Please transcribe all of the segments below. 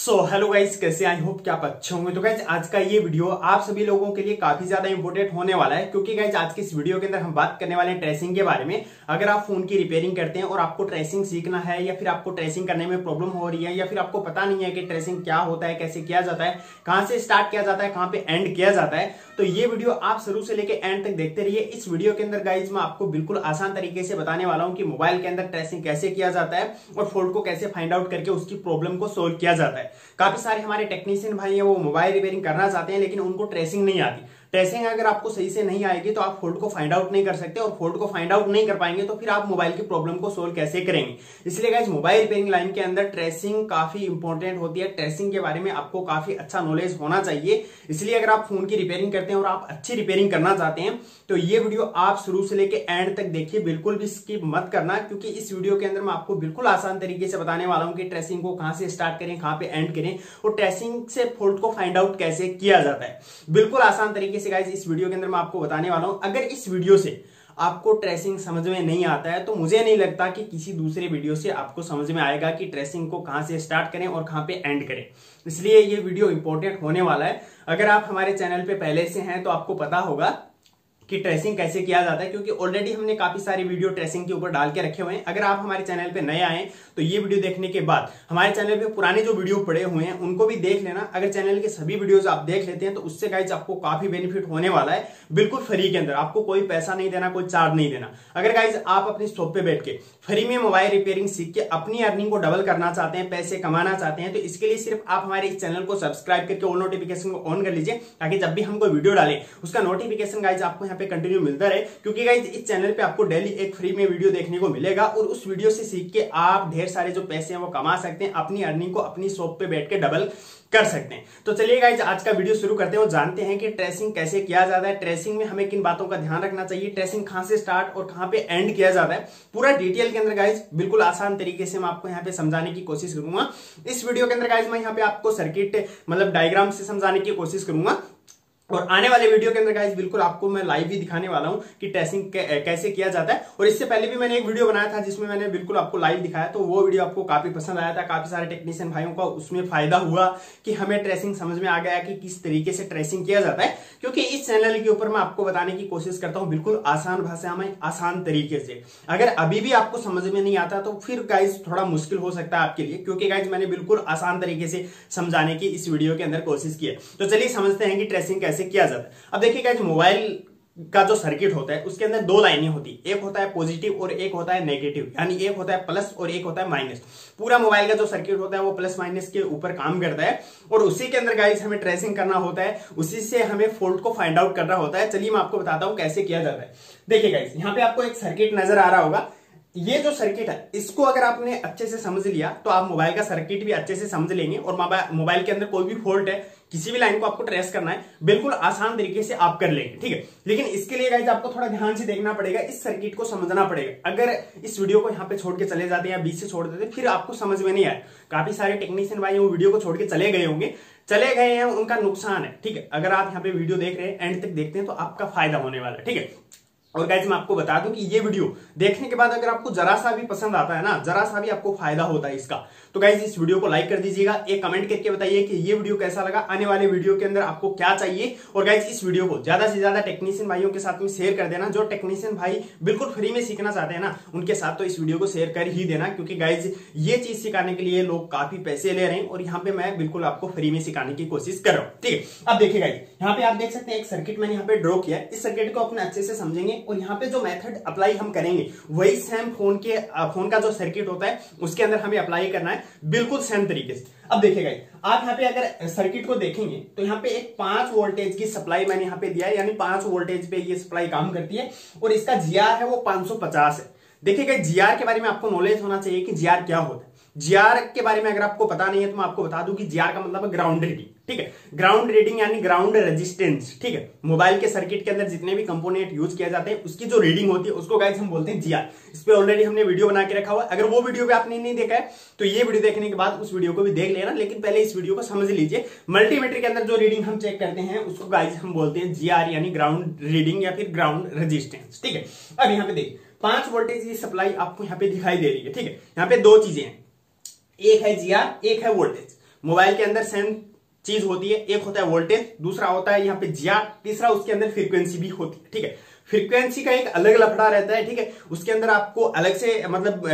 Hello guys, कैसे I hope कि आप अच्छे होंगे। तो गाइस आज का ये वीडियो आप सभी लोगों के लिए काफी ज्यादा इंपॉर्टेंट होने वाला है, क्योंकि गाइस आज के इस वीडियो के अंदर हम बात करने वाले हैं ट्रेसिंग के बारे में। अगर आप फोन की रिपेयरिंग करते हैं और आपको ट्रेसिंग सीखना है, या फिर आपको ट्रेसिंग करने में प्रॉब्लम हो रही है, या फिर आपको पता नहीं है कि ट्रेसिंग क्या होता है, कैसे किया जाता है, कहां से स्टार्ट किया जाता है, कहां पे एंड किया जाता है, तो ये वीडियो आप शुरू से लेकर एंड तक देखते रहिए। इस वीडियो के अंदर गाइस मैं आपको बिल्कुल आसान तरीके से बताने वाला हूं कि मोबाइल के अंदर ट्रेसिंग कैसे किया जाता है और फॉल्ट को कैसे फाइंड आउट करके उसकी प्रॉब्लम को सोल्व किया जाता है। काफी सारे हमारे टेक्नीशियन भाई हैं, वो मोबाइल रिपेयरिंग करना चाहते हैं लेकिन उनको ट्रेसिंग नहीं आती। ट्रेसिंग अगर आपको सही से नहीं आएगी तो आप फॉल्ट को फाइंड आउट नहीं कर सकते, और फॉल्ट को फाइंड आउट नहीं कर पाएंगे तो फिर आप मोबाइल की प्रॉब्लम को सोल्व कैसे करेंगे। इसलिए गाइस मोबाइल रिपेयरिंग लाइन के अंदर ट्रेसिंग काफी इंपॉर्टेंट होती है। ट्रेसिंग के बारे में आपको काफी अच्छा नॉलेज होना चाहिए। इसलिए अगर आप फोन की रिपेयरिंग करते हैं और आप अच्छी रिपेयरिंग करना चाहते हैं तो ये वीडियो आप शुरू से लेकर एंड तक देखिए, बिल्कुल भी स्किप मत करना, क्योंकि इस वीडियो के अंदर मैं आपको बिल्कुल आसान तरीके से बताने वाला हूं कि ट्रेसिंग को कहां से स्टार्ट करें, कहां पे एंड करें, और ट्रेसिंग से फॉल्ट को फाइंड आउट कैसे किया जाता है। बिल्कुल आसान तरीके से गाइस इस वीडियो के अंदर मैं आपको बताने वाला हूं। अगर इस वीडियो से आपको ट्रेसिंग समझ में नहीं आता है तो मुझे नहीं लगता कि किसी दूसरे वीडियो से आपको समझ में आएगा कि ट्रेसिंग को कहां से स्टार्ट करें और कहां पे एंड करें। इसलिए ये वीडियो इंपॉर्टेंट होने वाला है। अगर आप हमारे चैनल पे पहले से हैं तो आपको पता होगा कि ट्रेसिंग कैसे किया जाता है, क्योंकि ऑलरेडी हमने काफी सारी वीडियो ट्रेसिंग के ऊपर डाल के रखे हुए हैं। अगर आप हमारे चैनल पे नए आए तो ये वीडियो देखने के बाद हमारे चैनल पे पुराने जो वीडियो पड़े हुए हैं उनको भी देख लेना। अगर चैनल के सभी वीडियोस आप देख लेते हैं तो उससे गाइस आपको काफी बेनिफिट होने वाला है, बिल्कुल फ्री के अंदर। आपको कोई पैसा नहीं देना, कोई चार्ज नहीं देना। अगर गाइस आप अपनी शॉप पे बैठ के फ्री में मोबाइल रिपेयरिंग सीख के अपनी अर्निंग को डबल करना चाहते हैं, पैसे कमाना चाहते हैं, तो इसके लिए सिर्फ आप हमारे इस चैनल को सब्सक्राइब करके ऑल नोटिफिकेशन को ऑन कर लीजिए, ताकि जब भी हम कोई वीडियो डालें उसका नोटिफिकेशन गाइस आपको यहाँ पे कंटिन्यू मिलता रहे। क्योंकि गाइस इस चैनल पे आपको डेली एक फ्री में वीडियो देखने को मिलेगा, और उस वीडियो से सीख के आप ढेर सारे जो पैसे हैं वो कमा सकते हैं, अपनी अर्निंग को अपनी शॉप पे बैठ के डबल कर सकते हैं। तो चलिए गाइस आज का वीडियो शुरू करते हैं और जानते हैं कि ट्रेसिंग कैसे किया जाता है, ट्रेसिंग में हमें किन बातों का ध्यान रखना चाहिए, ट्रेसिंग कहां से स्टार्ट और कहां पे एंड किया जाता है, पूरा डिटेल के अंदर गाइस बिल्कुल आसान तरीके से मैं आपको यहाँ पे समझाने की कोशिश करूंगा। इस वीडियो के अंदर गाइस मैं यहाँ पे आपको सर्किट मतलब डायग्राम से समझाने की कोशिश करूंगा, और आने वाले वीडियो के अंदर गाइस बिल्कुल आपको मैं लाइव भी दिखाने वाला हूं कि ट्रेसिंग कैसे किया जाता है। और इससे पहले भी मैंने एक वीडियो बनाया था जिसमें मैंने बिल्कुल आपको लाइव दिखाया, तो वो वीडियो आपको काफी पसंद आया था। काफी सारे टेक्नीशियन भाइयों का उसमें फायदा हुआ कि हमें ट्रेसिंग समझ में आ गया कि किस तरीके से ट्रेसिंग किया जाता है। क्योंकि इस चैनल के ऊपर मैं आपको बताने की कोशिश करता हूं बिल्कुल आसान भाषा में, आसान तरीके से। अगर अभी भी आपको समझ में नहीं आता तो फिर गाइस थोड़ा मुश्किल हो सकता है आपके लिए, क्योंकि गाइस मैंने बिल्कुल आसान तरीके से समझाने की इस वीडियो के अंदर कोशिश की है। तो चलिए समझते हैं कि ट्रेसिंग कैसे किया जाता है। अब देखिए गाइस मोबाइल का जो सर्किट होता है उसके अंदर दो लाइनें होती है, एक होता है पॉजिटिव और एक होता है नेगेटिव, यानी एक होता है प्लस और एक होता है माइनस। पूरा मोबाइल का जो सर्किट होता है वो प्लस माइनस के ऊपर काम करता है, और उसी के अंदर गाइस हमें ट्रेसिंग करना होता है, उसी से हमें फॉल्ट को फाइंड आउट करना होता है। चलिए मैं आपको बताता हूं कैसे किया जाता है। देखिए गाइस यहाँ पे आपको एक सर्किट नजर आ रहा होगा। ये जो सर्किट है इसको अगर आपने अच्छे से समझ लिया तो आप मोबाइल का सर्किट भी अच्छे से समझ लेंगे, और मोबाइल के अंदर कोई भी फॉल्ट है, किसी भी लाइन को आपको ट्रेस करना है, बिल्कुल आसान तरीके से आप कर लेंगे। ठीक है, लेकिन इसके लिए गाइस आपको थोड़ा ध्यान से देखना पड़ेगा, इस सर्किट को समझना पड़ेगा। अगर इस वीडियो को यहाँ पे छोड़ के चले जाते हैं या बीच से छोड़ देते फिर आपको समझ में नहीं आए। काफी सारे टेक्नीशियन भाई वो वीडियो को छोड़ के चले गए होंगे, चले गए हैं, उनका नुकसान है। ठीक है, अगर आप यहाँ पे वीडियो देख रहे हैं एंड तक देखते हैं तो आपका फायदा होने वाला है। ठीक है, और गाइस मैं आपको बता दूं कि ये वीडियो देखने के बाद अगर आपको जरा सा भी पसंद आता है ना, जरा सा भी आपको फायदा होता है इसका, तो गाइस इस वीडियो को लाइक कर दीजिएगा। एक कमेंट करके बताइए कि ये वीडियो कैसा लगा, आने वाले वीडियो के अंदर आपको क्या चाहिए। और गाइस इस वीडियो को ज्यादा से ज्यादा टेक्नीशियन भाइयों के साथ में शेयर कर देना। जो टेक्नीशियन भाई बिल्कुल फ्री में सीखना चाहते हैं ना, उनके साथ तो इस वीडियो को शेयर कर ही देना, क्योंकि गाइस ये चीज सिखाने के लिए लोग काफी पैसे ले रहे हैं, और यहाँ पे मैं बिल्कुल आपको फ्री में सिखाने की कोशिश कर रहा हूँ। ठीक है, अब देखिए गाइस यहाँ पे आप देख सकते हैं एक सर्किट मैंने यहाँ पे ड्रॉ किया है। इस सर्किट को अपने अच्छे से समझेंगे, और यहाँ पे जो मेथड अप्लाई हम करेंगे वही सेम फोन का जो सर्किट होता है उसके अंदर हमें अप्लाई करना है, बिल्कुल सेम तरीके से। अब देखिएगा आप यहाँ पे अगर सर्किट को देखेंगे तो यहाँ पे एक 5 वोल्टेज की सप्लाई मैंने यहाँ पे दिया है, यानी 5 वोल्टेज पे ये सप्लाई काम करती है, और इसका जीआर है वो 550 है। देखिएगा जीआर के बारे में आपको नॉलेज होना चाहिए कि जीआर क्या होता है। जीआर के बारे में अगर आपको पता नहीं है तो मैं आपको बता दूं कि जीआर का मतलब है ग्राउंड रीडिंग। ठीक है, ग्राउंड रीडिंग यानी ग्राउंड रेजिस्टेंस। ठीक है, मोबाइल के सर्किट के अंदर जितने भी कंपोनेंट यूज किए जाते हैं उसकी जो रीडिंग होती है उसको गाइस हम बोलते हैं जीआर। इस पे ऑलरेडी हमने वीडियो बना के रखा हुआ है। अगर वो वीडियो भी आपने नहीं देखा है तो ये वीडियो देखने के बाद उस वीडियो को भी देख लेना, लेकिन पहले इस वीडियो को समझ लीजिए। मल्टीमीटर के अंदर जो रीडिंग हम चेक करते हैं उसको गाइस हम बोलते हैं जीआर, यानी ग्राउंड रीडिंग या फिर ग्राउंड रेजिस्टेंस। ठीक है, अब यहाँ पे देखिए 5 वोल्टेज की सप्लाई आपको यहाँ पे दिखाई दे रही है। ठीक है, यहाँ पे दो चीजें हैं, एक है जीआर, एक है वोल्टेज। मोबाइल के अंदर सेम चीज होती है, एक होता है वोल्टेज, दूसरा होता है यहाँ पे GR, तीसरा उसके अंदर फ्रीक्वेंसी भी होती है। ठीक है, फ्रीक्वेंसी का एक अलग लफड़ा रहता है। ठीक है, उसके अंदर आपको अलग से मतलब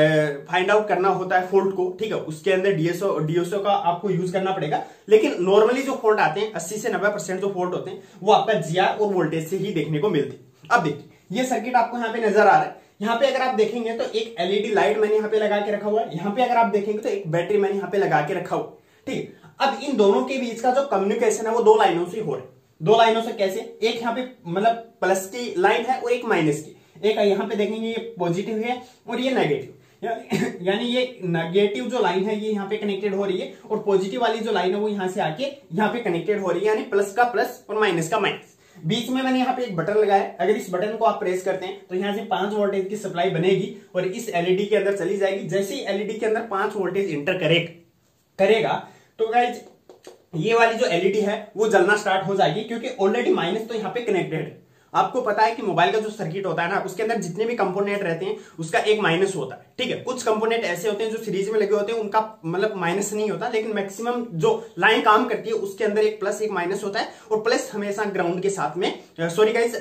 फाइंड आउट करना होता है फॉल्ट को। ठीक है, उसके अंदर डीएसओ का आपको यूज करना पड़ेगा। लेकिन नॉर्मली जो फॉल्ट आते हैं 80 से 90% जो फॉल्ट होते हैं वो आपका GR और वोल्टेज से ही देखने को मिलते हैं। अब देखिए ये सर्किट आपको यहाँ पे नजर आ रहा है। यहाँ पे अगर आप देखेंगे तो एक LED लाइट मैंने यहाँ पे लगा के रखा हुआ है। यहाँ पे अगर आप देखेंगे तो एक बैटरी मैंने यहाँ पे लगा के रखा हुआ है। ठीक है, अब इन दोनों के बीच का जो कम्युनिकेशन है वो दो लाइनों से हो रहा है। दो लाइनों से कैसे? एक यहाँ पे मतलब प्लस की लाइन है और एक माइनस की। एक यहाँ पे देखेंगे ये पॉजिटिव है और ये नेगेटिव, यानी ये नेगेटिव जो लाइन है ये यहाँ पे कनेक्टेड हो रही है और पॉजिटिव वाली जो लाइन है वो यहाँ से आके यहाँ पे कनेक्टेड हो रही है, यानी प्लस का प्लस और माइनस का माइनस। बीच में मैंने यहाँ पे एक बटन लगाया, अगर इस बटन को आप प्रेस करते हैं तो यहाँ से 5 वोल्टेज की सप्लाई बनेगी और इस एलईडी के अंदर चली जाएगी। जैसे ही एलईडी के अंदर 5 वोल्टेज इंटर करेगा तो गाइस ये वाली जो एलईडी है वो जलना स्टार्ट हो जाएगी, क्योंकि ऑलरेडी माइनस तो यहाँ पे कनेक्टेड है। आपको पता है कि मोबाइल का जो सर्किट होता है ना उसके अंदर जितने भी कंपोनेंट रहते हैं उसका एक माइनस होता है। ठीक है, कुछ कंपोनेंट ऐसे होते हैं जो सीरीज में लगे होते हैं उनका मतलब माइनस नहीं होता, लेकिन मैक्सिमम जो लाइन काम करती है उसके अंदर एक प्लस एक माइनस होता है और प्लस हमेशा ग्राउंड के साथ में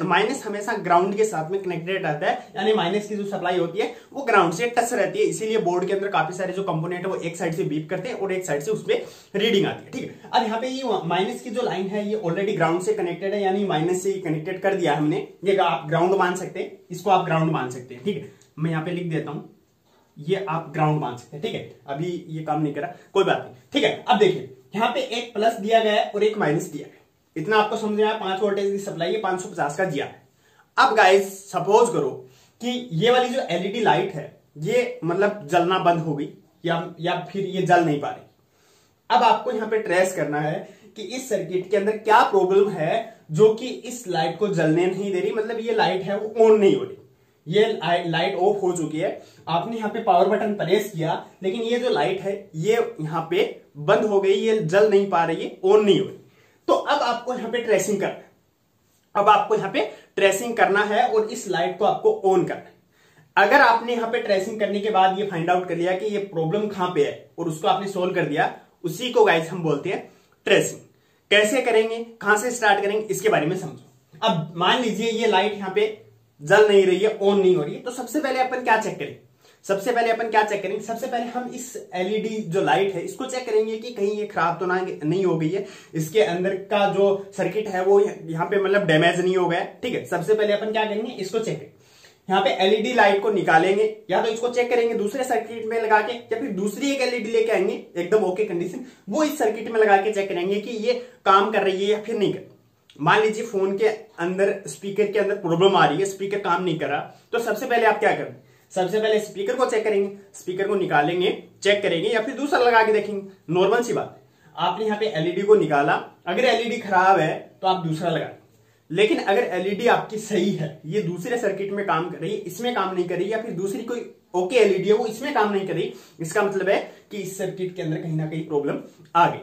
माइनस हमेशा ग्राउंड के साथ में कनेक्टेड रहता है, यानी माइनस की जो सप्लाई होती है वो ग्राउंड से टच रहती है। इसीलिए बोर्ड के अंदर काफी सारे जो कंपोनेंट है वो एक साइड से बीप करते हैं और एक साइड से उसमें रीडिंग आती है। ठीक है, अब यहाँ पे ये माइनस की जो लाइन है ये ऑलरेडी ग्राउंड से कनेक्टेड है, यानी माइनस से कनेक्टेड कर दिया हमने। ये आप ग्राउंड मान सकते हैं, इसको आप ग्राउंड मान सकते हैं। ठीक है, मैं यहाँ पे लिख देता हूं, ये आप ग्राउंड मान सकते हैं। ठीक है, अभी ये काम नहीं करा, कोई बात नहीं। ठीक है, अब देखिए यहाँ पे एक प्लस दिया गया है और एक माइनस दिया गया है। इतना आपको समझ में आया? 5 वोल्टेज की सप्लाई है, 550 का GR है। अब गाइस सपोज करो कि ये वाली जो एलईडी लाइट है ये मतलब जलना बंद हो गई या फिर ये जल नहीं पा रही। अब आपको यहाँ पे ट्रेस करना है कि इस सर्किट के अंदर क्या प्रॉब्लम है जो कि इस लाइट को जलने नहीं दे रही, मतलब ये लाइट है वो ऑन नहीं हो रही। ये लाइट ऑफ हो चुकी है, आपने यहाँ पे पावर बटन प्रेस किया लेकिन ये जो लाइट है ये यहाँ पे बंद हो गई, ये जल नहीं पा रही है, ऑन नहीं हो रही। तो अब आपको यहाँ पे ट्रेसिंग करना है, अब आपको यहाँ पे ट्रेसिंग करना है और इस लाइट को आपको ऑन करना है। अगर आपने यहाँ पे ट्रेसिंग करने के बाद ये फाइंड आउट कर लिया कि ये प्रॉब्लम कहां पे है और उसको आपने सोल्व कर दिया, उसी को गाइस हम बोलते हैं ट्रेसिंग। कैसे करेंगे, कहां से स्टार्ट करेंगे, इसके बारे में समझो। अब मान लीजिए ये लाइट यहाँ पे जल नहीं रही है, ऑन नहीं हो रही है, तो सबसे पहले अपन क्या चेक करेंगे? सबसे पहले हम इस एलईडी जो लाइट है इसको चेक करेंगे कि कहीं ये खराब तो नहीं हो गई है, इसके अंदर का जो सर्किट है वो यहाँ पे मतलब डैमेज नहीं हो गया। ठीक है, सबसे पहले अपन क्या करेंगे, इसको चेक करेंगे। यहाँ पे एलईडी लाइट को निकालेंगे, या तो इसको चेक करेंगे दूसरे सर्किट में लगा के, या फिर दूसरी एक एलईडी लेके आएंगे एकदम ओके कंडीशन, वो इस सर्किट में लगा के चेक करेंगे कि ये काम कर रही है या फिर नहीं कर। मान लीजिए फोन के अंदर स्पीकर के अंदर प्रॉब्लम आ रही है, स्पीकर काम नहीं कर रहा, तो सबसे पहले आप क्या करेंगे? सबसे पहले स्पीकर को चेक करेंगे, स्पीकर को निकालेंगे, चेक करेंगे, या फिर दूसरा लगा के देखेंगे। नॉर्मल सी बात है, आपने यहाँ पे एलईडी को निकाला, अगर एलईडी खराब है तो आप दूसरा लगाएं। लेकिन अगर एलईडी आपकी सही है, ये दूसरे सर्किट में काम कर रही है, इसमें काम नहीं कर रही, या फिर दूसरी कोई ओके एलईडी है वो इसमें काम नहीं कर रही, इसका मतलब है कि इस सर्किट के अंदर कहीं ना कहीं प्रॉब्लम आ गई।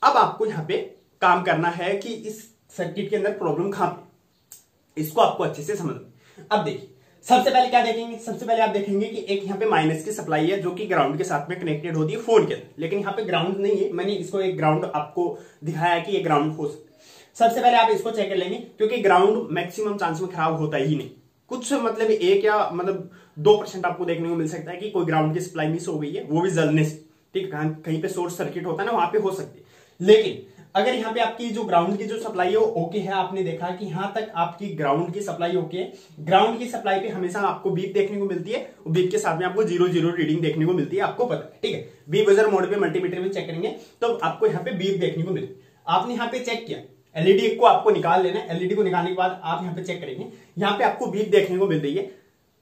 अब आपको यहाँ पे काम करना है कि इस सर्किट के अंदर प्रॉब्लम कहां पे, इसको आपको अच्छे से समझना। अब देखिए सबसे पहले क्या देखेंगे, सबसे पहले आप देखेंगे कि एक यहाँ पे माइनस की सप्लाई है जो कि ग्राउंड के साथ में कनेक्टेड होती है फोन के अंदर, लेकिन यहाँ पे ग्राउंड नहीं है। मैंने इसको एक ग्राउंड आपको दिखाया कि ये ग्राउंड हो सकता है। सबसे पहले आप इसको चेक कर लेंगे, क्योंकि ग्राउंड मैक्सिमम चांस में खराब होता ही नहीं, कुछ मतलब 1 या मतलब 2% आपको देखने को मिल सकता है कि कोई ग्राउंड की सप्लाई मिस हो गई है, वो भी जलने से। ठीक है, कहीं पे शॉर्ट सर्किट होता है ना, वहां पे हो सकती है। लेकिन अगर यहाँ पे आपकी जो ग्राउंड की जो सप्लाई है वो ओके है, आपने देखा कि यहां तक आपकी ग्राउंड की सप्लाई ओके है, ग्राउंड की सप्लाई पे हमेशा आपको बीप देखने को मिलती है, और बीप के साथ में आपको 0-0 रीडिंग देखने को मिलती है, आपको पता है। ठीक है, बीप बजर मोड पे मल्टीमीटर में चेक करेंगे तो आपको यहाँ पे बीप देखने को मिलती है। आपने यहाँ पे चेक किया, एलईडी को आपको निकाल लेना है, एलईडी को निकालने के बाद आप यहाँ पे चेक करेंगे, यहाँ पे आपको बीप देखने को मिल रही है,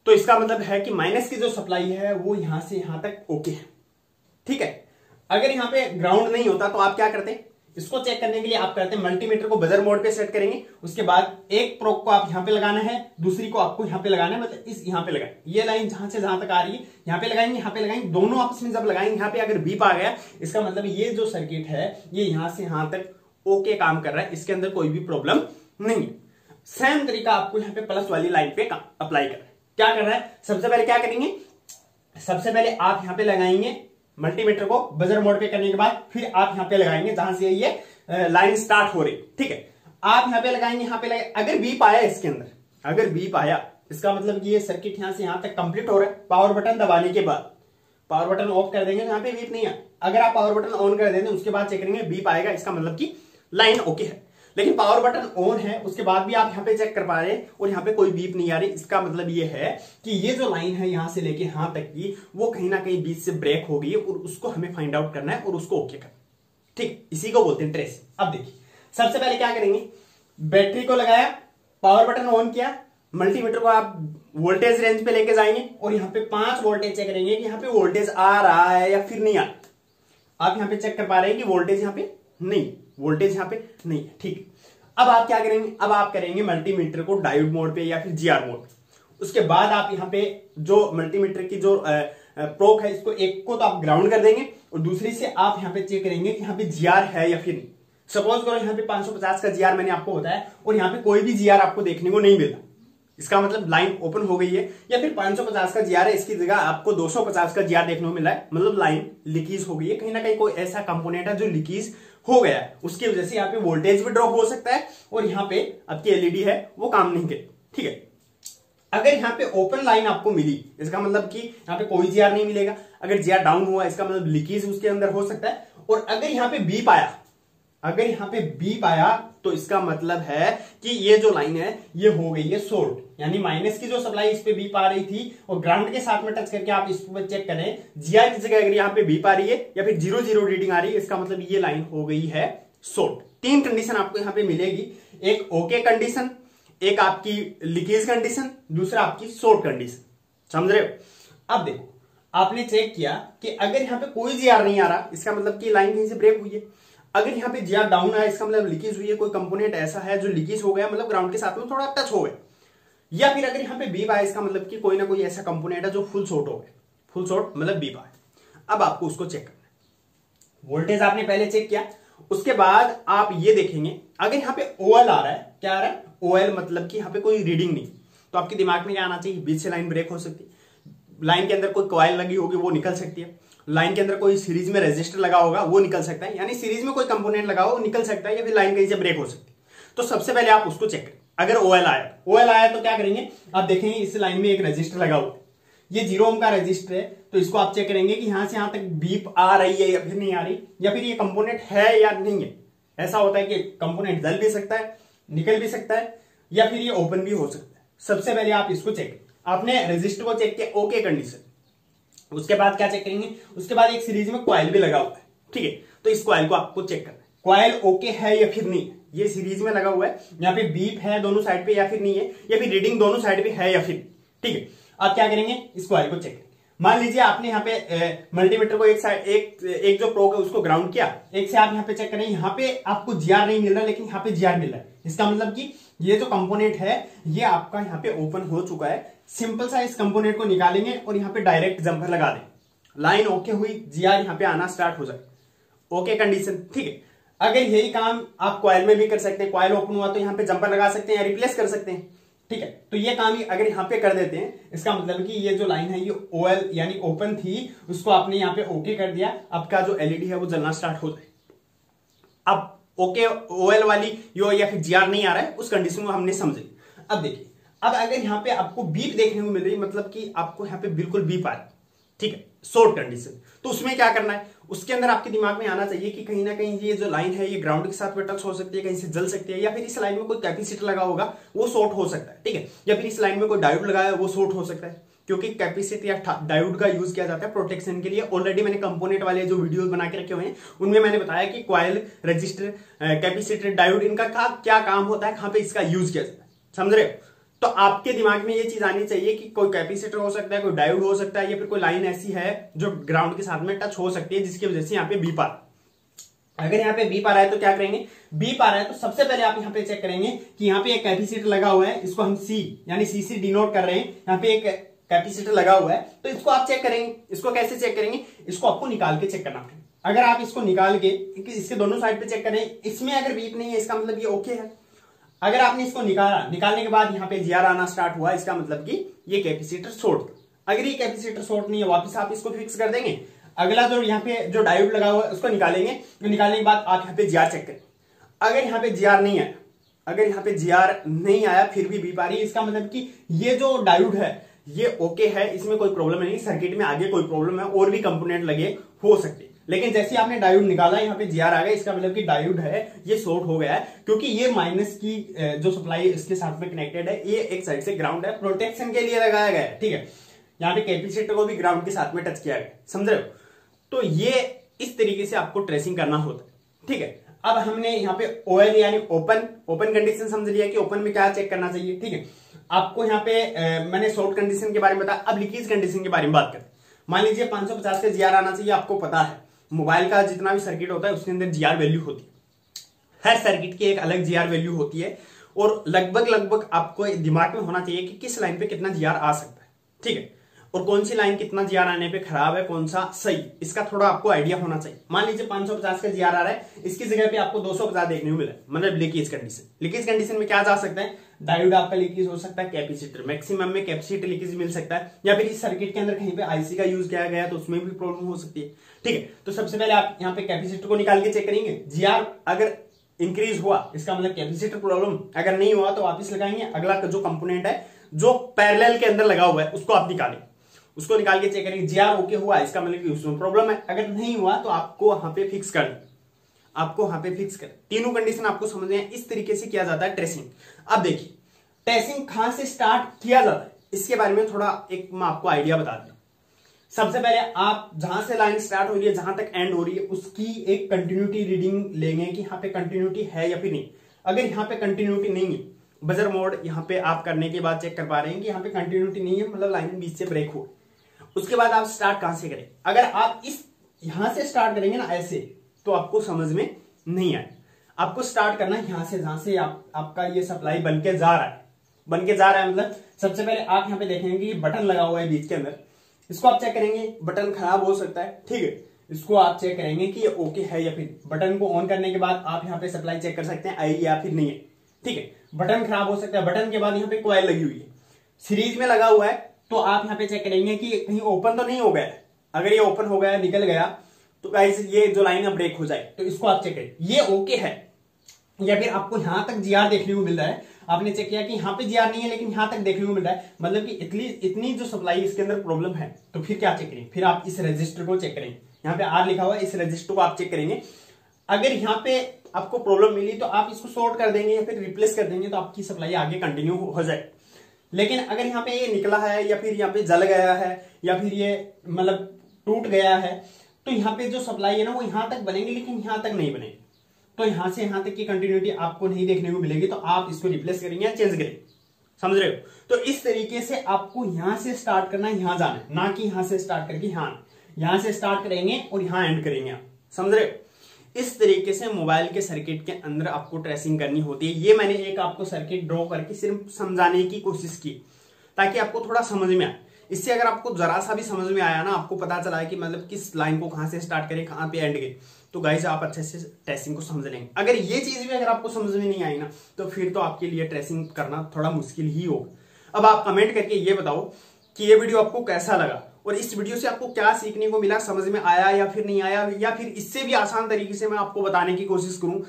तो इसका मतलब है कि माइनस की जो सप्लाई है वो यहां से यहां तक ओके है। ठीक है, अगर यहाँ पे ग्राउंड नहीं होता तो आप क्या करते हैं, इसको चेक करने के लिए आप करते हैं मल्टीमीटर को बजर मोड पे सेट करेंगे, उसके बाद एक प्रोब को आप यहां पे लगाना है, दूसरी को आपको यहां पे लगाना है, मतलब इस यहां पे लगाएं, ये लाइन जहां से जहां तक आ रही है यहां पे लगाएंगे, यहां पे लगाएंगे, दोनों आपस में जब लगाएंगे यहां पे अगर बीप आ गया, इसका मतलब ये जो सर्किट है ये यहां से यहां तक ओके काम कर रहा है, इसके अंदर कोई भी प्रॉब्लम नहीं है। सेम तरीका आपको यहाँ पे प्लस वाली लाइन पे अप्लाई कर रहा है। क्या कर रहा है, सबसे पहले क्या करेंगे, सबसे पहले आप यहाँ पे लगाएंगे मल्टीमीटर को बजर मोड पे करने के बाद फिर आप यहां पे लगाएंगे जहां से ये लाइन स्टार्ट हो रही, ठीक है। आप यहां पे लगाएंगे, यहां पे लगाए, अगर बीप आया इसके अंदर, अगर बीप आया इसका मतलब कि ये सर्किट यहां से यहां तक कंप्लीट हो रहा है। पावर बटन दबाने के बाद पावर बटन ऑफ कर देंगे, यहां पे बीप नहीं है। अगर आप पावर बटन ऑन कर देंगे उसके बाद चेक करेंगे बीप आएगा, इसका मतलब कि लाइन ओके है। लेकिन पावर बटन ऑन है उसके बाद भी आप यहां पे चेक कर पा रहे हैं और यहां पे कोई बीप नहीं आ रही, इसका मतलब ये है कि ये जो लाइन है यहां से लेके यहां तक की वो कहीं ना कहीं बीच से ब्रेक हो गई है और उसको हमें फाइंड आउट करना है और उसको ओके करना है, ठीक। इसी को बोलते हैं ट्रेस। अब देखिए सबसे पहले क्या करेंगे, बैटरी को लगाया, पावर बटन ऑन किया, मल्टीमीटर को आप वोल्टेज रेंज पे लेके जाएंगे और यहाँ पे 5 वोल्टेज चेक करेंगे कि यहाँ पे वोल्टेज आ रहा है या फिर नहीं आ रहा। आप यहाँ पे चेक कर पा रहे हैं कि वोल्टेज यहाँ पे नहीं, वोल्टेज यहाँ पे नहीं है, ठीक। अब आप क्या करेंगे, अब आप करेंगे मल्टीमीटर को डायोड मोड पे या फिर जीआर मोड पे। उसके बाद आप यहाँ पे जो मल्टीमीटर की जो प्रोब है इसको एक को तो आप ग्राउंड कर देंगे और दूसरी से आप यहाँ पे चेक करेंगे कि यहाँ पे जीआर है या फिर नहीं। सपोज करो यहाँ पे 550 का जीआर मैंने आपको बताया और यहाँ पे कोई भी जीआर आपको देखने को नहीं मिला, इसका मतलब लाइन ओपन हो गई है। या फिर 550 का जीआर है, इसकी जगह आपको 250 का जीआर देखने को मिला है, मतलब लाइन लीकेज हो गई है। कहीं ना कहीं कोई ऐसा कंपोनेंट है जो लीकेज हो गया है, उसकी वजह से यहाँ पे वोल्टेज भी ड्रॉप हो सकता है और यहाँ पे आपकी एलईडी है वो काम नहीं करेगी, ठीक है। अगर यहाँ पे ओपन लाइन आपको मिली इसका मतलब कि यहाँ पे कोई जीआर नहीं मिलेगा। अगर जीआर डाउन हुआ इसका मतलब लीकेज उसके अंदर हो सकता है। और अगर यहाँ पे बीप आया, अगर यहाँ पे बीप आया तो इसका मतलब है कि ये जो लाइन है ये हो गई है शॉर्ट, यानी माइनस की जो सप्लाई इस पे बीप आ रही थी और ग्राउंड के साथ में टच करके आप इस पर चेक करें जीआर की जगह अगर यहाँ पे बीप आ रही है या फिर 0 रीडिंग आ रही है, इसका मतलब ये लाइन हो गई है शॉर्ट। 3 कंडीशन आपको यहाँ पे मिलेगी, एक ओके कंडीशन, एक आपकी लीकेज कंडीशन, दूसरा आपकी शॉर्ट कंडीशन, समझ रहे हो। अब देखो आपने चेक किया कि अगर यहाँ पे कोई जीआर नहीं आ रहा इसका मतलब कि लाइन कहीं से ब्रेक हुई है। अगर यहाँ पे जीआर डाउन आया इसका मतलब लीकेज हुई है, कोई कंपोनेंट ऐसा है जो लीकेज हो गया, मतलब ग्राउंड के साथ में थोड़ा टच हो गया। या फिर अगर यहाँ पे बीप आया इसका मतलब कि कोई ना कोई ऐसा कंपोनेंट है जो फुल शॉर्ट हो गया, फुल शॉर्ट मतलब बीप आया। अब आपको उसको चेक करना है। वोल्टेज आपने पहले चेक किया, उसके बाद आप ये देखेंगे अगर यहाँ पे ओएल आ रहा है, क्या आ रहा है ओएल, मतलब कि यहाँ पे कोई रीडिंग नहीं, तो आपके दिमाग में क्या आना चाहिए, बीच से लाइन ब्रेक हो सकती है, लाइन के अंदर कोई कॉइल लगी होगी वो निकल सकती है, लाइन के अंदर कोई सीरीज में रेजिस्टर लगा होगा वो निकल सकता है, यानी सीरीज में कोई कंपोनेंट लगा हो वो निकल सकता है, या फिर लाइन कहीं से ब्रेक हो सकती है। तो सबसे पहले आप उसको चेक करें। अगर ओएल आया तो क्या करेंगे, आप देखेंगे इस लाइन में एक रजिस्टर लगा हुआ है, ये 0 ओम का रजिस्टर है, तो इसको आप चेक करेंगे कि यहां से यहां तक बीप आ रही है या फिर नहीं आ रही, या फिर ये कंपोनेंट है या नहीं है। ऐसा होता है कि कंपोनेंट जल भी सकता है, निकल भी सकता है, या फिर ये ओपन भी हो सकता है। सबसे पहले आप इसको चेक, आपने रजिस्टर को चेक किया ओके कंडीशन, उसके बाद क्या चेक करेंगे, उसके बाद एक सीरीज में कॉइल भी लगा हुआ है, ठीक है। तो इस कॉइल को आपको चेक करना है, कॉइल ओके है या फिर नहीं, ये सीरीज में लगा हुआ है, यहाँ पे बीप है दोनों साइड पे या फिर नहीं है, या फिर रीडिंग दोनों साइड पे है या फिर, ठीक है। आप क्या करेंगे, इस कॉइल को चेक करेंगे। मान लीजिए आपने यहाँ पे मल्टीमीटर को एक साइड एक जो प्रोब है उसको ग्राउंड किया, एक से आप यहाँ पे चेक करें, यहाँ पे आपको जीआर नहीं मिल रहा लेकिन यहाँ पे जीआर मिल रहा है, इसका मतलब कि ये जो कंपोनेंट है ये आपका यहाँ पे ओपन हो चुका है। सिंपल सा इस कंपोनेंट को निकालेंगे और यहाँ पे डायरेक्ट जंपर लगा दें, लाइन ओके हुई, जीआर यहाँ पे आना स्टार्ट हो जाए, ओके कंडीशन, ठीक है। अगर यही काम आप कॉइल में भी कर सकते हैं, कॉइल ओपन हुआ तो यहाँ पे जंपर लगा सकते हैं या रिप्लेस कर सकते हैं, ठीक है। तो ये काम ही अगर यहाँ पे कर देते हैं, इसका मतलब कि ये जो लाइन है ये ओएल यानी ओपन थी, उसको आपने यहाँ पे ओके कर दिया, आपका जो एलईडी है वो जलना स्टार्ट हो जाए। अब ओके ओएल वाली यो या फिर जीआर नहीं आ रहा है उस कंडीशन को हमने समझे। अब देखिए, अब अगर यहाँ पे आपको बीप देखने को मिल रही, मतलब कि आपको यहाँ पे बिल्कुल बीप आ रहा है, ठीक है, शॉर्ट कंडीशन, तो उसमें क्या करना है, उसके अंदर आपके दिमाग में आना चाहिए कि कहीं ना कहीं ये जो लाइन है ये ग्राउंड के साथ में टच हो सकती है, कहीं से जल सकती है, या फिर इस लाइन में कोई कैपेसिटर लगा होगा वो शॉर्ट हो सकता है, ठीक है, या फिर इस लाइन में कोई डायोड लगा है वो शॉर्ट हो सकता है, क्योंकि कैपेसिटर या डायोड का यूज किया जाता है प्रोटेक्शन के लिए। ऑलरेडी मैंने कंपोनेंट वाले जो वीडियोस बना के रखे हुए हैं उनमें मैंने बताया कि कॉइल, रजिस्टर, कैपेसिटर, डायोड, इनका क्या काम होता है, कहां पे इसका यूज किया जाता है, समझ रहे हो। तो आपके दिमाग में ये चीज आनी चाहिए कि कोई कैपेसिटर हो सकता है, कोई डायोड हो सकता है, या फिर कोई लाइन ऐसी है जो ग्राउंड के साथ में टच हो सकती है जिसकी वजह से यहाँ पे बीप आ रहा है। अगर यहाँ पे बीप आ रहा है तो क्या करेंगे, बीप आ रहा है तो सबसे पहले आप यहाँ पे चेक करेंगे कि यहाँ पे एक कैपेसिटर लगा हुआ है, इसको हम सी यानी सी से डिनोट कर रहे हैं, यहाँ पे एक कैपेसिटर लगा हुआ है, तो इसको आप चेक करेंगे। इसको कैसे चेक करेंगे, इसको आपको निकाल के चेक करना पड़ेगा। अगर आप इसको निकाल के इसके दोनों साइड पे चेक करें, इसमें अगर बीप नहीं है इसका मतलब ये ओके है। अगर आपने इसको निकाला, निकालने के बाद यहाँ पे जीआर आना स्टार्ट हुआ, इसका मतलब कि ये कैपेसिटर शॉर्ट। अगर ये कैपेसिटर शॉर्ट नहीं है वापस आप इसको फिक्स कर देंगे। अगला जो यहाँ पे जो डायोड लगा हुआ है उसको निकालेंगे। निकालने के बाद आप यहाँ पे जीआर चेक करें। अगर यहाँ पे जीआर नहीं आया, अगर यहाँ पे जीआर नहीं आया फिर भी बीप आ रही है, इसका मतलब कि ये जो डायोड है ये ओके है, इसमें कोई प्रॉब्लम नहीं। सर्किट में आगे कोई प्रॉब्लम है और भी कंपोनेंट लगे हो सकते, लेकिन जैसे आपने डायोड निकाला यहाँ पे जीआर आ गया, इसका मतलब कि डायोड है ये शॉर्ट हो गया है, क्योंकि ये माइनस की जो सप्लाई इसके साथ में कनेक्टेड है, ये एक साइड से ग्राउंड है, प्रोटेक्शन के लिए लगाया गया है। ठीक है, यहाँ पे कैपेसिटर को भी ग्राउंड के साथ में टच किया गया, समझ रहे हो। तो ये इस तरीके से आपको ट्रेसिंग करना होता है। ठीक है, अब हमने यहाँ पे ओएल यानी ओपन कंडीशन समझ लिया कि ओपन में क्या चेक करना चाहिए। ठीक है, आपको यहाँ पे मैंने शॉर्ट कंडीशन के बारे में बताया। अब लीकेज कंडीशन के बारे में बात करते हैं। मान लीजिए 550 का जीआर आना चाहिए, आपको पता है मोबाइल का जितना भी सर्किट होता है उसके अंदर जीआर वैल्यू होती है, हर सर्किट की एक अलग जीआर वैल्यू होती है, और लगभग आपको दिमाग में होना चाहिए कि किस लाइन पे कितना जीआर आ सकता है। ठीक है, और कौन सी लाइन कितना जीआर आने पे खराब है, कौन सा सही, इसका थोड़ा आपको आइडिया होना चाहिए। मान लीजिए 550 का जीआर आ रहा है, इसकी जगह पे आपको 250 देखने को मिला, मतलब लीकेज कंडीशन। लीकेज कंडीशन में क्या जा सकता है, डायोड आपका लीकेज हो सकता है, कैपेसिटर मैक्सिमम में कैपेसिटर लीकेज मिल सकता है, या फिर इस सर्किट के अंदर कहीं पे आईसी का यूज किया गया तो उसमें भी प्रॉब्लम हो सकती है। ठीक है, तो सबसे पहले आप यहाँ पे कैपेसिटर को निकाल के चेक करेंगे। जीआर अगर इंक्रीज हुआ इसका मतलब कैपेसिटर प्रॉब्लम, अगर नहीं हुआ तो वापिस लगाएंगे। अगला जो कंपोनेंट है जो पैरेलल के अंदर लगा हुआ है उसको आप निकालें, उसको निकाल के चेक करेंगे। जीआर ओके हुआ इसका मतलब कि उसमें प्रॉब्लम है, अगर नहीं हुआ तो आपको वहां पे फिक्स कर, आपको वहां पे फिक्स कर। तीनों कंडीशन आपको समझ में, इस तरीके से किया जाता है ट्रेसिंग। अब देखिए ट्रेसिंग कहां से स्टार्ट किया जाता है इसके बारे में थोड़ा एक मैं आपको आइडिया बता दूं। सबसे पहले आप जहां से लाइन स्टार्ट हो रही है जहां तक एंड हो रही है उसकी एक कंटिन्यूटी रीडिंग लेंगे कि यहाँ पे कंटिन्यूटी है या फिर नहीं। अगर यहाँ पे कंटिन्यूटी नहीं है, बजर मोड यहाँ पे आप करने के बाद चेक कर पा रहे हैं कि यहाँ पे कंटिन्यूटी नहीं है, मतलब लाइन बीच से ब्रेक हो, उसके बाद आप स्टार्ट कहां से करें। अगर आप इस यहां से स्टार्ट करेंगे ना ऐसे, तो आपको समझ में नहीं आए। आपको स्टार्ट करना है यहां से, जहां से आपका ये सप्लाई बनके जा रहा है, मतलब सबसे पहले आप यहां पे देखेंगे कि बटन लगा हुआ है बीच के अंदर, इसको आप चेक करेंगे। बटन खराब हो सकता है, ठीक है, इसको आप चेक करेंगे कि ये ओके है या फिर। बटन को ऑन करने के बाद आप यहाँ पे सप्लाई चेक कर सकते हैं आई या फिर नहीं है। ठीक है, बटन खराब हो सकता है। बटन के बाद यहाँ पे कॉइल लगी हुई है, सीरीज में लगा हुआ है, तो आप यहाँ पे चेक करेंगे कि कहीं ओपन तो नहीं हो गया। अगर ये ओपन हो गया, निकल गया, तो गाइस ये जो लाइन है ब्रेक हो जाए, तो इसको आप चेक करें ये ओके है। या फिर आपको यहां तक जीआर देखने को मिल रहा है, आपने चेक किया कि यहाँ पे जीआर नहीं है लेकिन यहां तक देखने को मिल रहा है, मतलब कि इतनी जो सप्लाई इसके अंदर प्रॉब्लम है, तो फिर क्या चेक करें, फिर आप इस रजिस्टर को चेक करेंगे। यहाँ पे आर लिखा हुआ है, इस रजिस्टर को आप चेक करेंगे। अगर यहाँ पे आपको प्रॉब्लम मिली तो आप इसको शॉर्ट कर देंगे या फिर रिप्लेस कर देंगे, तो आपकी सप्लाई आगे कंटिन्यू हो जाए। लेकिन अगर यहाँ पे ये निकला है या फिर यहाँ पे जल गया है या फिर ये मतलब टूट गया है, तो यहाँ पे जो सप्लाई है ना वो यहाँ तक बनेंगे लेकिन यहाँ तक नहीं बनेगी, तो यहां से यहां तक की कंटिन्यूटी आपको नहीं देखने को मिलेगी, तो आप इसको रिप्लेस करेंगे या चेंज करेंगे, समझ रहे हो। तो इस तरीके से आपको यहां से स्टार्ट करना है, यहां जाना है, ना कि यहां से स्टार्ट करके यहां से स्टार्ट करेंगे और यहां एंड करेंगे आप, समझ रहे हो। इस तरीके से मोबाइल के सर्किट के अंदर आपको ट्रेसिंग करनी होती है। ये मैंने एक आपको सर्किट ड्रॉ करके सिर्फ समझाने की कोशिश की ताकि आपको थोड़ा समझ में आए। इससे अगर आपको जरा सा भी समझ में आया ना, आपको पता चला है कि मतलब किस लाइन को कहां से स्टार्ट करें, कहां पे एंड करें, तो गाइस आप अच्छे से ट्रेसिंग को समझ लेंगे। अगर ये चीज भी अगर आपको समझ में नहीं आई ना, तो फिर तो आपके लिए ट्रेसिंग करना थोड़ा मुश्किल ही होगा। अब आप कमेंट करके ये बताओ कि ये वीडियो आपको कैसा लगा और इस वीडियो से आपको क्या सीखने को मिला, समझ में आया या फिर नहीं आया, या फिर इससे भी आसान तरीके से मैं आपको बताने की कोशिश करूं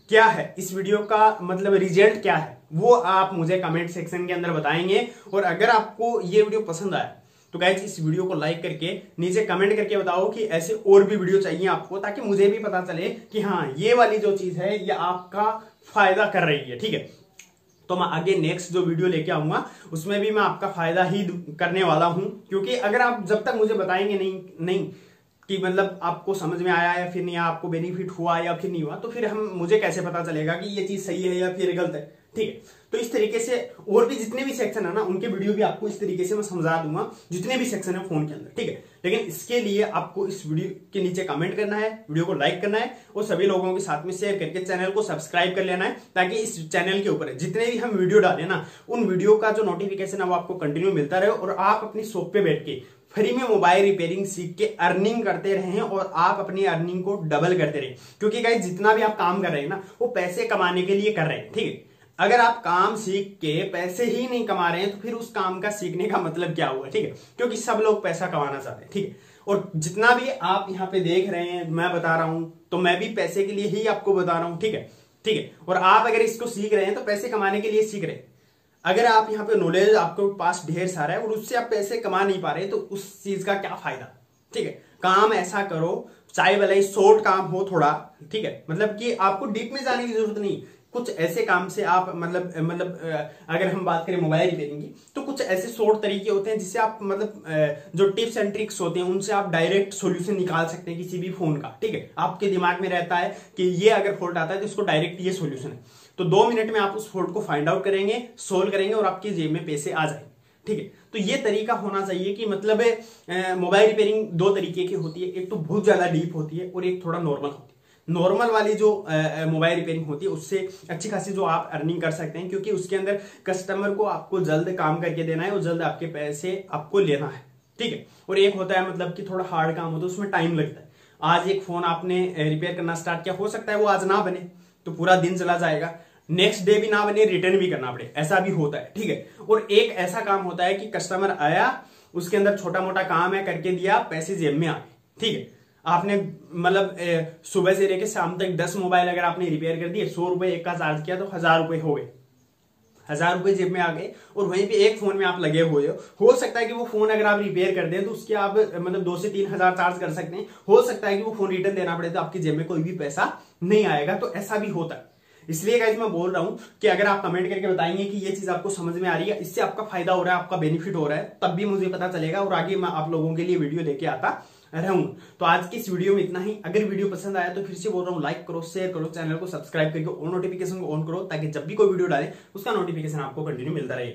क्या है इस वीडियो का मतलब रिजल्ट क्या है, वो आप मुझे कमेंट सेक्शन के अंदर बताएंगे। और अगर आपको ये वीडियो पसंद आया तो गाइस इस वीडियो को लाइक करके नीचे कमेंट करके बताओ कि ऐसे और भी वीडियो चाहिए आपको, ताकि मुझे भी पता चले कि हाँ ये वाली जो चीज है ये आपका फायदा कर रही है। ठीक है, तो मैं आगे नेक्स्ट जो वीडियो लेके आऊंगा उसमें भी मैं आपका फायदा ही करने वाला हूं, क्योंकि अगर आप जब तक मुझे बताएंगे नहीं कि मतलब आपको समझ में आया या फिर नहीं, आपको बेनिफिट हुआ या फिर नहीं हुआ, तो फिर मुझे कैसे पता चलेगा कि ये चीज सही है या फिर गलत है। ठीक है, तो इस तरीके से और भी जितने भी सेक्शन है ना उनके वीडियो भी आपको इस तरीके से मैं समझा दूंगा, जितने भी सेक्शन है फोन के अंदर। ठीक है, लेकिन इसके लिए आपको इस वीडियो के नीचे कमेंट करना है, वीडियो को लाइक करना है और सभी लोगों के साथ में शेयर करके चैनल को सब्सक्राइब कर लेना है, ताकि इस चैनल के ऊपर जितने भी हम वीडियो डालें ना उन वीडियो का जो नोटिफिकेशन है वो आपको कंटिन्यू मिलता रहे और आप अपनी शॉप पे बैठ के फ्री में मोबाइल रिपेयरिंग सीख के अर्निंग करते रहें और आप अपनी अर्निंग को डबल करते रहें। क्योंकि गाइस जितना भी आप काम कर रहे हैं ना वो पैसे कमाने के लिए कर रहे हैं। ठीक है, अगर आप काम सीख के पैसे ही नहीं कमा रहे हैं तो फिर उस काम का सीखने का मतलब क्या हुआ। ठीक है, क्योंकि सब लोग पैसा कमाना चाहते हैं। ठीक है, और जितना भी आप यहाँ पे देख रहे हैं मैं बता रहा हूं, तो मैं भी पैसे के लिए ही आपको बता रहा हूं, ठीक है, ठीक है। और आप अगर इसको सीख रहे हैं तो पैसे कमाने के लिए सीख रहे हैं। अगर आप यहाँ पे नॉलेज आपके पास ढेर सारा है और उससे आप पैसे कमा नहीं पा रहे तो उस चीज का क्या फायदा, ठीक है। काम ऐसा करो, चाहे भले ही शॉर्ट काम हो थोड़ा, ठीक है, मतलब कि आपको डीप में जाने की जरूरत नहीं, कुछ ऐसे काम से आप मतलब अगर हम बात करें मोबाइल रिपेयरिंग की, तो कुछ ऐसे शॉर्ट तरीके होते हैं जिससे आप मतलब जो टिप्स एंड ट्रिक्स होते हैं उनसे आप डायरेक्ट सॉल्यूशन निकाल सकते हैं किसी भी फोन का, ठीक है। आपके दिमाग में रहता है कि ये अगर फॉल्ट आता है तो इसको डायरेक्ट ये सॉल्यूशन है, तो 2 मिनट में आप उस फॉल्ट को फाइंड आउट करेंगे, सोल्व करेंगे और आपकी जेब में पैसे आ जाएंगे, ठीक है। तो ये तरीका होना चाहिए कि मतलब मोबाइल रिपेयरिंग 2 तरीके की होती है, एक तो बहुत ज्यादा डीप होती है और एक थोड़ा नॉर्मल होती है। नॉर्मल वाली जो मोबाइल रिपेयरिंग होती है उससे अच्छी खासी जो आप अर्निंग कर सकते हैं, क्योंकि उसके अंदर कस्टमर को आपको जल्द काम करके देना है और जल्द आपके पैसे आपको लेना है, ठीक है। और एक होता है मतलब कि थोड़ा हार्ड काम होता है, उसमें टाइम लगता है। आज एक फोन आपने रिपेयर करना स्टार्ट किया, हो सकता है वो आज ना बने तो पूरा दिन चला जाएगा, नेक्स्ट डे भी ना बने, रिटर्न भी करना पड़े, ऐसा भी होता है, ठीक है। और एक ऐसा काम होता है कि कस्टमर आया, उसके अंदर छोटा मोटा काम है, करके दिया, पैसे जेब में आ गए, ठीक है। आपने मतलब सुबह से लेकर शाम तक 10 मोबाइल अगर आपने रिपेयर कर दिए, 100 रुपए एक का चार्ज किया तो 1000 रुपए हो गए, 1000 रुपए जेब में आ गए। और वहीं पे एक फोन में आप लगे हुए हो सकता है कि वो फोन अगर आप रिपेयर कर दें तो उसके आप मतलब 2 से 3 हजार चार्ज कर सकते हैं, हो सकता है कि वो फोन रिटर्न देना पड़े तो आपकी जेब में कोई भी पैसा नहीं आएगा, तो ऐसा भी होता है। इसलिए गाइस मैं बोल रहा हूं कि अगर आप कमेंट करके बताएंगे कि ये चीज आपको समझ में आ रही है, इससे आपका फायदा हो रहा है, आपका बेनिफिट हो रहा है, तब भी मुझे पता चलेगा और आगे मैं आप लोगों के लिए वीडियो लेके आता रहूं। तो आज की इस वीडियो में इतना ही। अगर वीडियो पसंद आया तो फिर से बोल रहा हूं, लाइक करो, शेयर करो, चैनल को सब्सक्राइब करके ऑल नोटिफिकेशन को ऑन करो, ताकि जब भी कोई वीडियो डाले उसका नोटिफिकेशन आपको कंटिन्यू मिलता रहे।